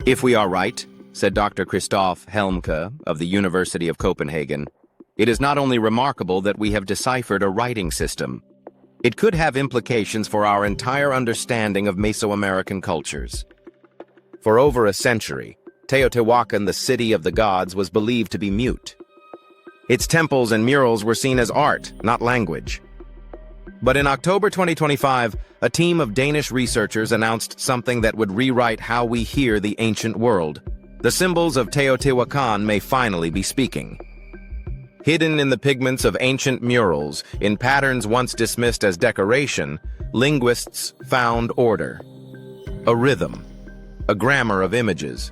If we are right, said Dr. Christoph Helmke of the University of Copenhagen, it is not only remarkable that we have deciphered a writing system. It could have implications for our entire understanding of Mesoamerican cultures. For over a century, Teotihuacan, the city of the gods, was believed to be mute. Its temples and murals were seen as art, not language. But in October 2025, a team of Danish researchers announced something that would rewrite how we hear the ancient world. The symbols of Teotihuacan may finally be speaking. Hidden in the pigments of ancient murals, in patterns once dismissed as decoration, linguists found order. A rhythm. A grammar of images.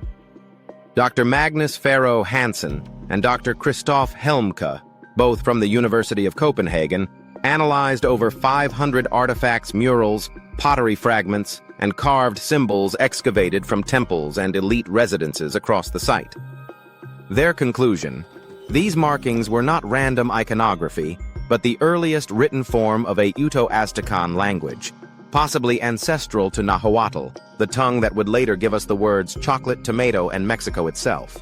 Dr. Magnus Faro Hansen and Dr. Christoph Helmke, both from the University of Copenhagen, analyzed over 500 artifacts, murals, pottery fragments, and carved symbols excavated from temples and elite residences across the site. Their conclusion: these markings were not random iconography, but the earliest written form of a Uto-Aztecan language, possibly ancestral to Nahuatl, the tongue that would later give us the words chocolate, tomato, and Mexico itself.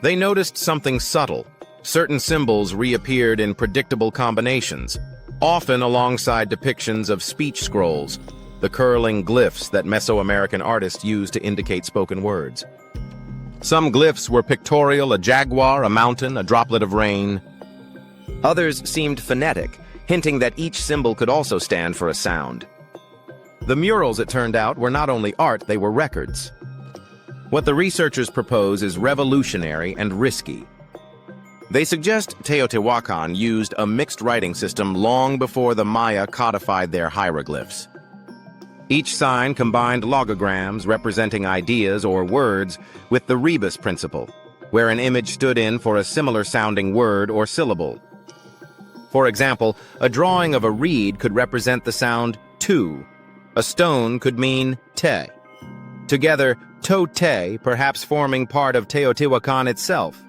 They noticed something subtle. Certain symbols reappeared in predictable combinations, often alongside depictions of speech scrolls, the curling glyphs that Mesoamerican artists used to indicate spoken words. Some glyphs were pictorial, a jaguar, a mountain, a droplet of rain. Others seemed phonetic, hinting that each symbol could also stand for a sound. The murals, it turned out, were not only art, they were records. What the researchers propose is revolutionary and risky. They suggest Teotihuacan used a mixed writing system long before the Maya codified their hieroglyphs. Each sign combined logograms representing ideas or words with the rebus principle, where an image stood in for a similar-sounding word or syllable. For example, a drawing of a reed could represent the sound tu. A stone could mean te. Together, to-te, perhaps forming part of Teotihuacan itself.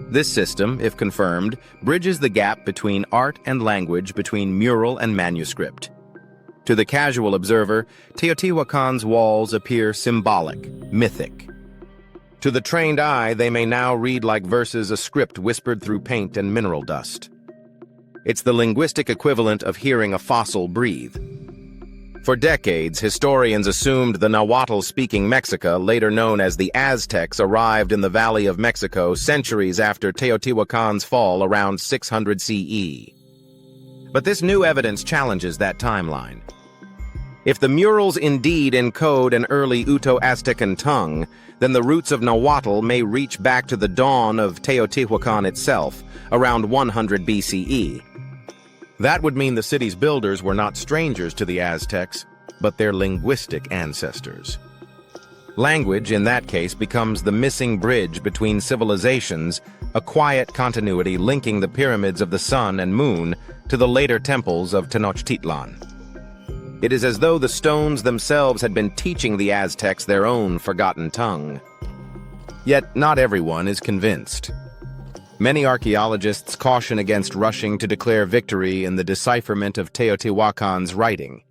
This system, if confirmed, bridges the gap between art and language, between mural and manuscript. To the casual observer, Teotihuacan's walls appear symbolic, mythic. To the trained eye, they may now read like verses, a script whispered through paint and mineral dust. It's the linguistic equivalent of hearing a fossil breathe. For decades, historians assumed the Nahuatl-speaking Mexica, later known as the Aztecs, arrived in the Valley of Mexico centuries after Teotihuacan's fall around 600 CE. But this new evidence challenges that timeline. If the murals indeed encode an early Uto-Aztecan tongue, then the roots of Nahuatl may reach back to the dawn of Teotihuacan itself, around 100 BCE. That would mean the city's builders were not strangers to the Aztecs, but their linguistic ancestors. Language, in that case, becomes the missing bridge between civilizations, a quiet continuity linking the pyramids of the sun and moon to the later temples of Tenochtitlan. It is as though the stones themselves had been teaching the Aztecs their own forgotten tongue. Yet not everyone is convinced. Many archaeologists caution against rushing to declare victory in the decipherment of Teotihuacan's writing.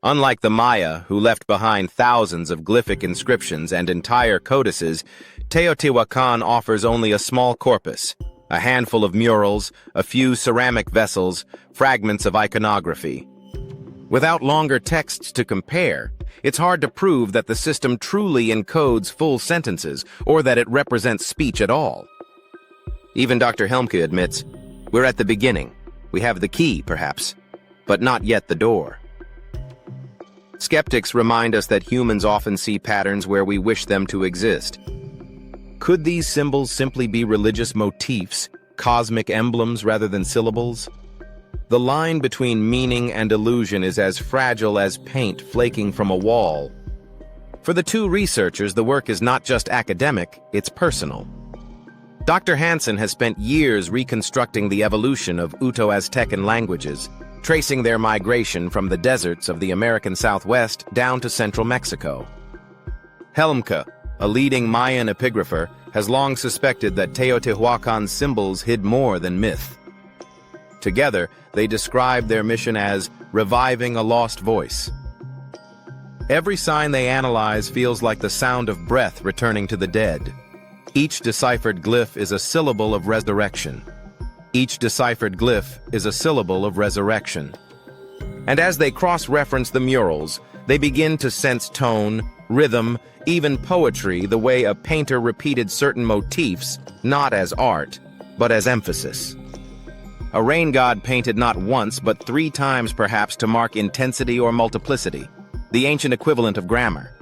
Unlike the Maya, who left behind thousands of glyphic inscriptions and entire codices, Teotihuacan offers only a small corpus, a handful of murals, a few ceramic vessels, fragments of iconography. Without longer texts to compare, it's hard to prove that the system truly encodes full sentences or that it represents speech at all. Even Dr. Helmke admits, we're at the beginning. We have the key, perhaps, but not yet the door. Skeptics remind us that humans often see patterns where we wish them to exist. Could these symbols simply be religious motifs, cosmic emblems rather than syllables? The line between meaning and illusion is as fragile as paint flaking from a wall. For the two researchers, the work is not just academic, it's personal. Dr. Hansen has spent years reconstructing the evolution of Uto-Aztecan languages, tracing their migration from the deserts of the American Southwest down to central Mexico. Helmke, a leading Mayan epigrapher, has long suspected that Teotihuacan's symbols hid more than myth. Together, they describe their mission as reviving a lost voice. Every sign they analyze feels like the sound of breath returning to the dead. Each deciphered glyph is a syllable of resurrection. Each deciphered glyph is a syllable of resurrection. And as they cross-reference the murals, they begin to sense tone, rhythm, even poetry, the way a painter repeated certain motifs, not as art, but as emphasis. A rain god painted not once, but 3 times perhaps to mark intensity or multiplicity, the ancient equivalent of grammar.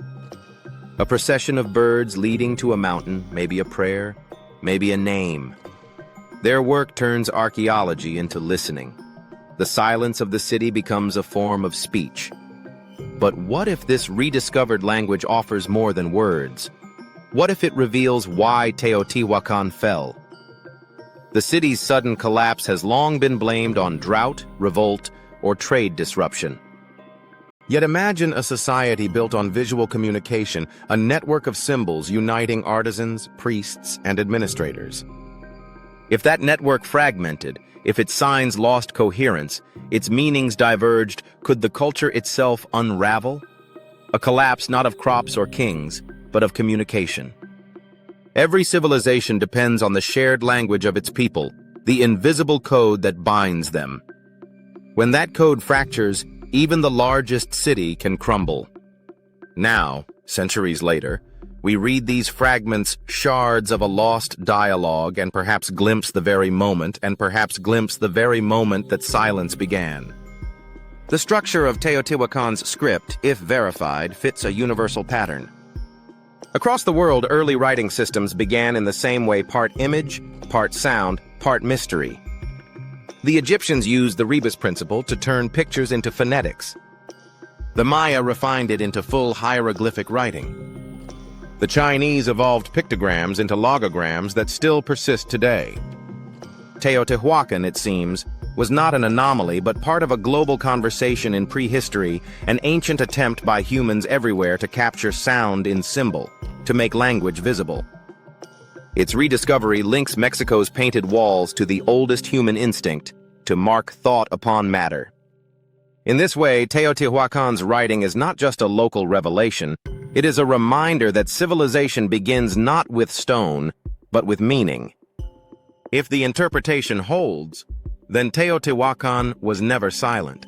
A procession of birds leading to a mountain, maybe a prayer, maybe a name. Their work turns archaeology into listening. The silence of the city becomes a form of speech. But what if this rediscovered language offers more than words? What if it reveals why Teotihuacan fell? The city's sudden collapse has long been blamed on drought, revolt, or trade disruption. Yet imagine a society built on visual communication, a network of symbols uniting artisans, priests, and administrators. If that network fragmented, if its signs lost coherence, its meanings diverged, could the culture itself unravel? A collapse not of crops or kings, but of communication. Every civilization depends on the shared language of its people, the invisible code that binds them. When that code fractures, even the largest city can crumble. Now, centuries later, we read these fragments, shards of a lost dialogue, and perhaps glimpse the very moment that silence began. The structure of Teotihuacan's script, if verified, fits a universal pattern. Across the world, early writing systems began in the same way: part image, part sound, part mystery. The Egyptians used the rebus principle to turn pictures into phonetics. The Maya refined it into full hieroglyphic writing. The Chinese evolved pictograms into logograms that still persist today. Teotihuacan, it seems, was not an anomaly but part of a global conversation in prehistory, an ancient attempt by humans everywhere to capture sound in symbol, to make language visible. Its rediscovery links Mexico's painted walls to the oldest human instinct, to mark thought upon matter. In this way, Teotihuacan's writing is not just a local revelation, it is a reminder that civilization begins not with stone, but with meaning. If the interpretation holds, then Teotihuacan was never silent.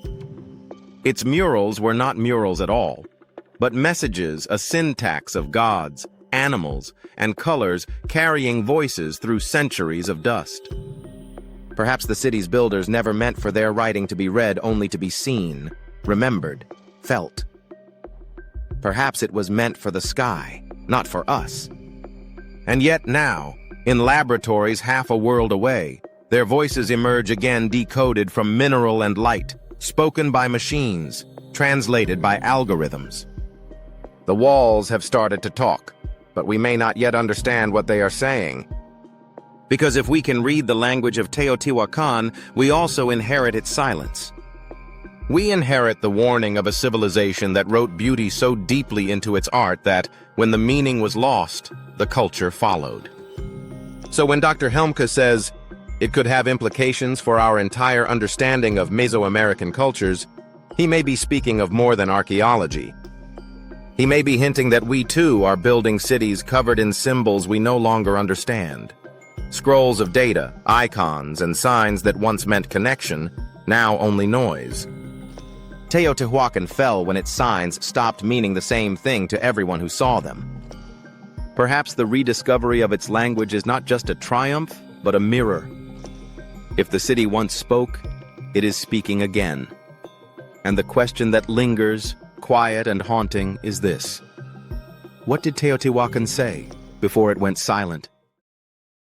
Its murals were not murals at all, but messages, a syntax of gods, animals, and colors carrying voices through centuries of dust. Perhaps the city's builders never meant for their writing to be read only to be seen, remembered, felt. Perhaps it was meant for the sky, not for us. And yet now, in laboratories half a world away, their voices emerge again decoded from mineral and light, spoken by machines, translated by algorithms. The walls have started to talk, but we may not yet understand what they are saying. Because if we can read the language of Teotihuacan, we also inherit its silence. We inherit the warning of a civilization that wrote beauty so deeply into its art that, when the meaning was lost, the culture followed. So when Dr. Helmke says, it could have implications for our entire understanding of Mesoamerican cultures, he may be speaking of more than archaeology. He may be hinting that we too are building cities covered in symbols we no longer understand. Scrolls of data, icons, and signs that once meant connection, now only noise. Teotihuacan fell when its signs stopped meaning the same thing to everyone who saw them. Perhaps the rediscovery of its language is not just a triumph, but a mirror. If the city once spoke, it is speaking again. And the question that lingers, quiet and haunting, is this: what did Teotihuacan say before it went silent?